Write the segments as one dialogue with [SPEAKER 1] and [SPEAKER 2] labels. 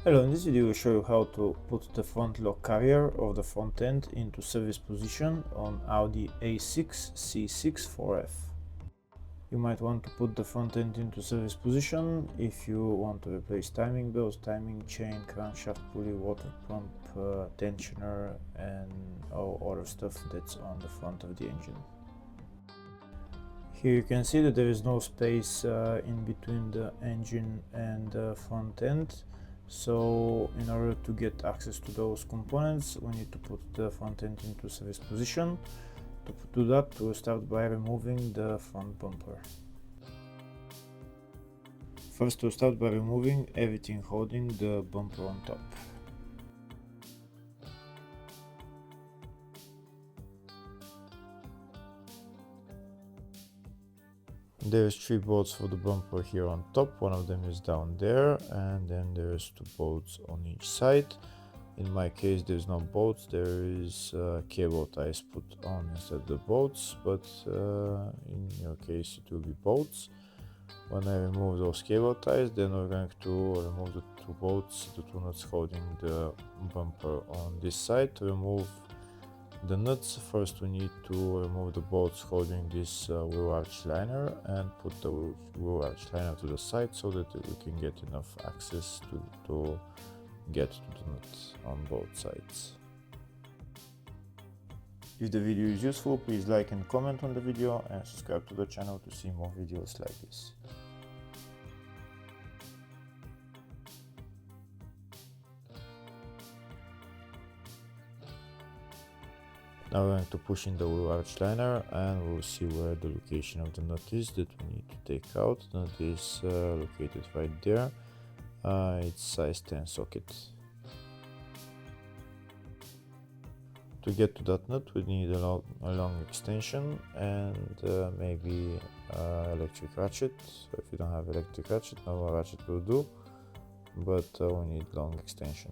[SPEAKER 1] Hello, in this video I will show you how to put the front lock carrier of the front end into service position on Audi A6 C6 4F. You might want to put the front end into service position if you want to replace timing belts, timing chain, crankshaft pulley, water pump, tensioner and all other stuff that's on the front of the engine. Here you can see that there is no space in between the engine and the front end. So in order to get access to those components, we need to put the front end into service position. To do that, we'll start by removing the front bumper. First, we'll start by removing everything holding the bumper on top. There's 3 bolts for the bumper here on top, one of them is down there, and then there's 2 bolts on each side. In my case there's no bolts, there is cable ties put on instead of the bolts, but in your case it will be bolts. When I remove those cable ties, then we're going to remove the 2 bolts, the 2 nuts holding the bumper on this side. To remove the nuts, first we need to remove the bolts holding this wheel arch liner and put the wheel arch liner to the side so that we can get enough access to get to the nuts on both sides. If the video is useful, please like and comment on the video and subscribe to the channel to see more videos like this. Now we're going to push in the wheel arch liner and we'll see where the location of the nut is that we need to take out. The nut is located right there. It's size 10 socket. To get to that nut we need a long extension and maybe electric ratchet. So if you don't have electric ratchet, no ratchet will do, but we need long extension.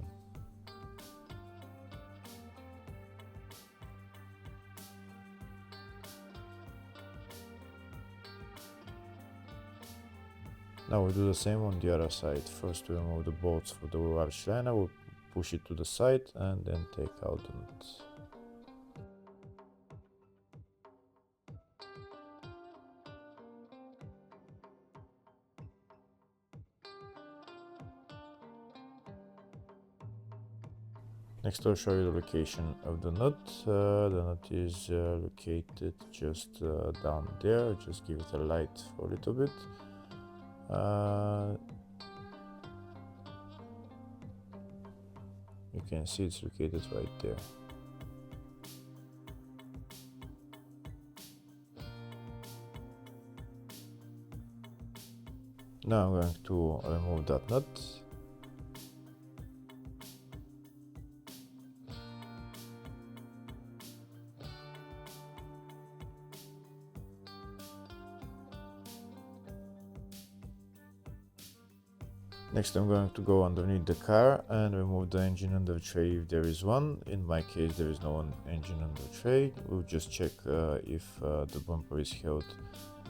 [SPEAKER 1] Now we do the same on the other side. First we remove the bolts for the wheel arch liner, we'll push it to the side and then take out the nut. Next I'll show you the location of the nut. The nut is located just down there. Just give it a light for a little bit. You can see it's located right there. Now I'm going to remove that nut. Next I'm going to go underneath the car and remove the engine under tray if there is one. In my case there is no engine under tray. We'll just check if the bumper is held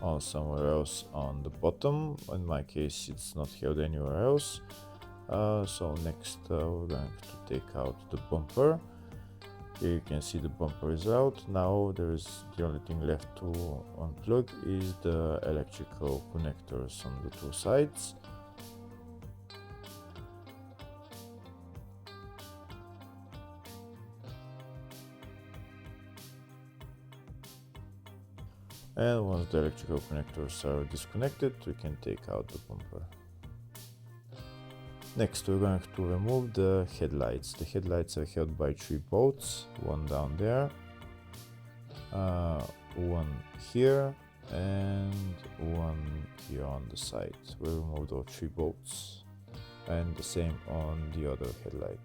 [SPEAKER 1] on somewhere else on the bottom. In my case it's not held anywhere else. So next we're going to take out the bumper. Here you can see the bumper is out. Now there is the only thing left to unplug is the electrical connectors on the 2 sides. And once the electrical connectors are disconnected, we can take out the bumper. Next we're going to remove the headlights. The headlights are held by 3 bolts, one down there, one here and one here on the side. We'll remove those 3 bolts and the same on the other headlight.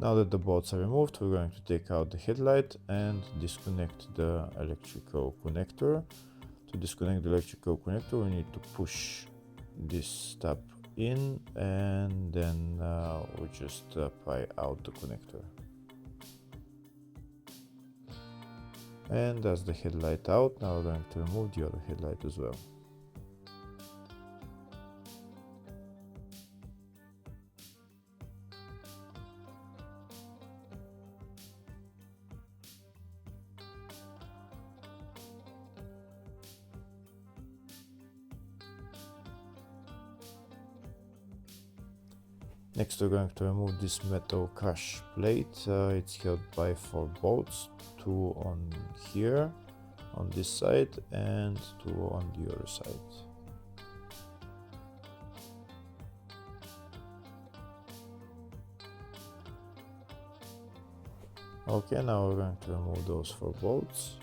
[SPEAKER 1] Now that the bolts are removed, we're going to take out the headlight and disconnect the electrical connector. To disconnect the electrical connector, we need to push this tab in, and then we just pry out the connector. And that's the headlight out. Now we're going to remove the other headlight as well. Next we're going to remove this metal crash plate. It's held by 4 bolts, 2 on here, on this side, and 2 on the other side. Okay, now we're going to remove those 4 bolts.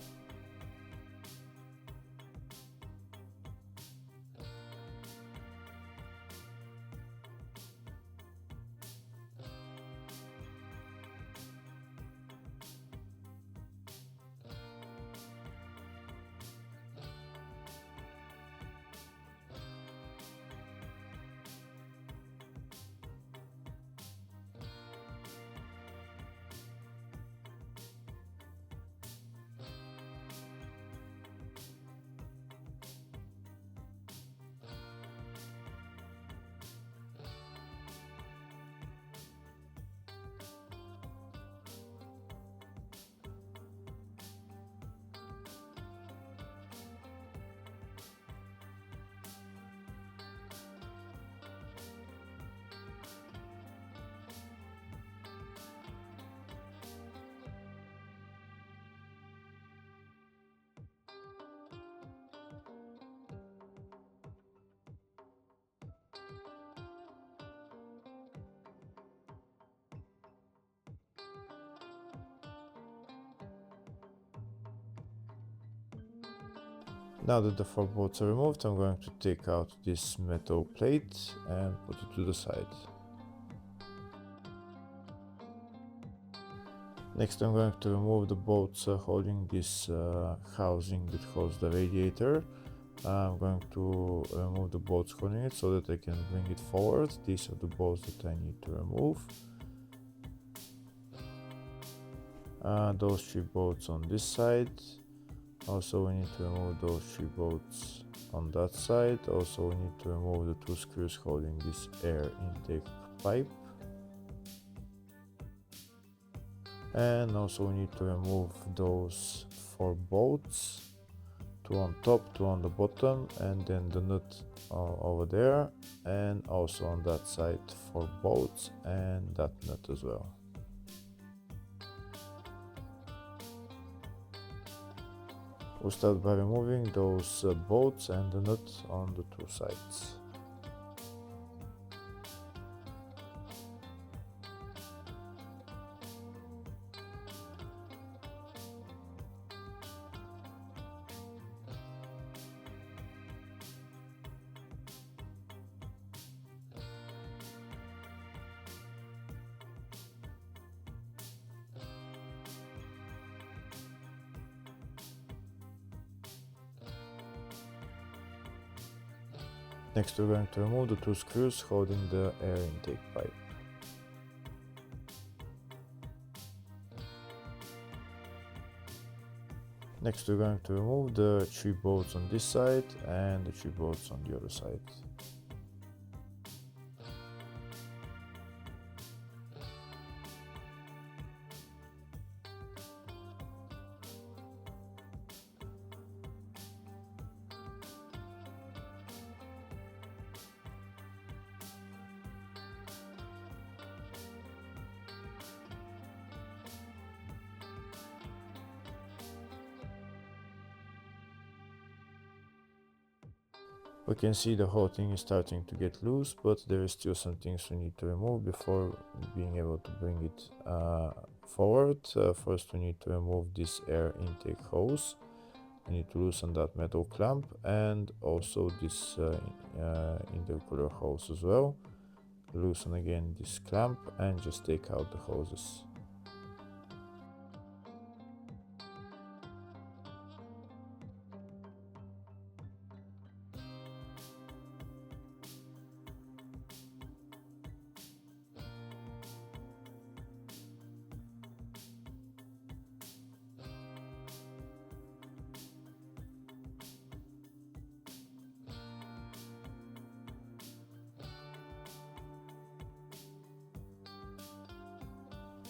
[SPEAKER 1] Now that the 4 bolts are removed, I'm going to take out this metal plate and put it to the side. Next I'm going to remove the bolts holding this housing that holds the radiator. I'm going to remove the bolts holding it so that I can bring it forward. These are the bolts that I need to remove. Those 3 bolts on this side. Also we need to remove those 3 bolts on that side. Also we need to remove the 2 screws holding this air intake pipe. And also we need to remove those 4 bolts, 2 on top, 2 on the bottom, and then the nut over there, and also on that side 4 bolts and that nut as well. We'll start by removing those bolts and the nut on the 2 sides. Next we're going to remove the 2 screws holding the air intake pipe. Next we're going to remove the 3 bolts on this side and the 3 bolts on the other side. We can see the whole thing is starting to get loose, but there is still some things we need to remove before being able to bring it forward. First we need to remove this air intake hose. We need to loosen that metal clamp and also this intercooler hose as well. loosen again this clamp and just take out the hoses.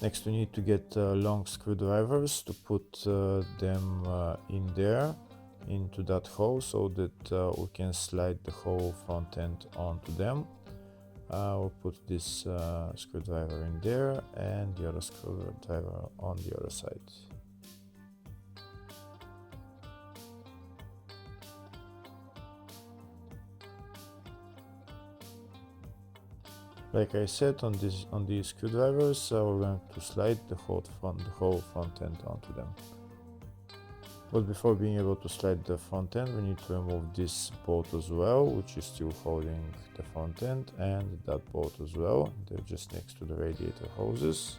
[SPEAKER 1] Next we need to get long screwdrivers to put them in there, into that hole, so that we can slide the whole front end onto them. We'll put this screwdriver in there and the other screwdriver on the other side. Like I said, on these screwdrivers, we're going to slide the whole front end onto them. But before being able to slide the front end, we need to remove this bolt as well, which is still holding the front end, and that bolt as well. They're just next to the radiator hoses.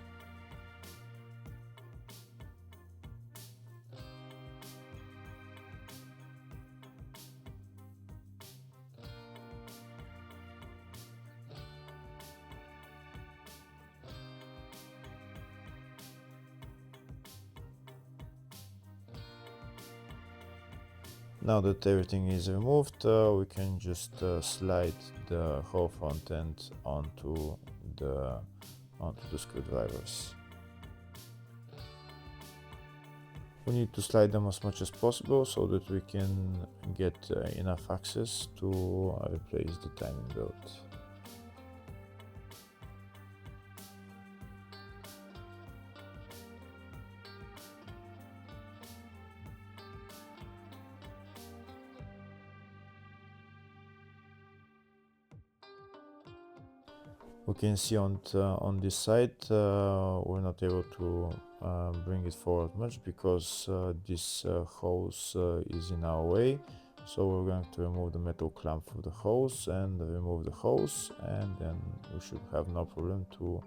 [SPEAKER 1] Now that everything is removed, we can just slide the whole front end onto the screwdrivers. We need to slide them as much as possible so that we can get enough access to replace the timing belt. We can see on this side we're not able to bring it forward much because this hose is in our way. So we're going to remove the metal clamp for the hose and remove the hose, and then we should have no problem to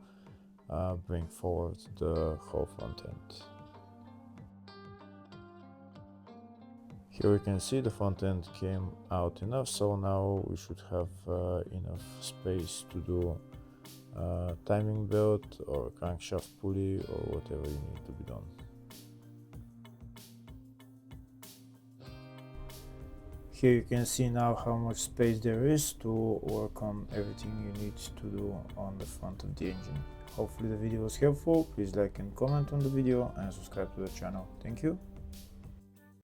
[SPEAKER 1] bring forward the whole front end. Here we can see the front end came out enough, so now we should have enough space to do timing belt or crankshaft pulley or whatever you need to be done. Here you can see now how much space there is to work on everything you need to do on the front of the engine. Hopefully the video was helpful. Please like and comment on the video and subscribe to the channel. Thank you.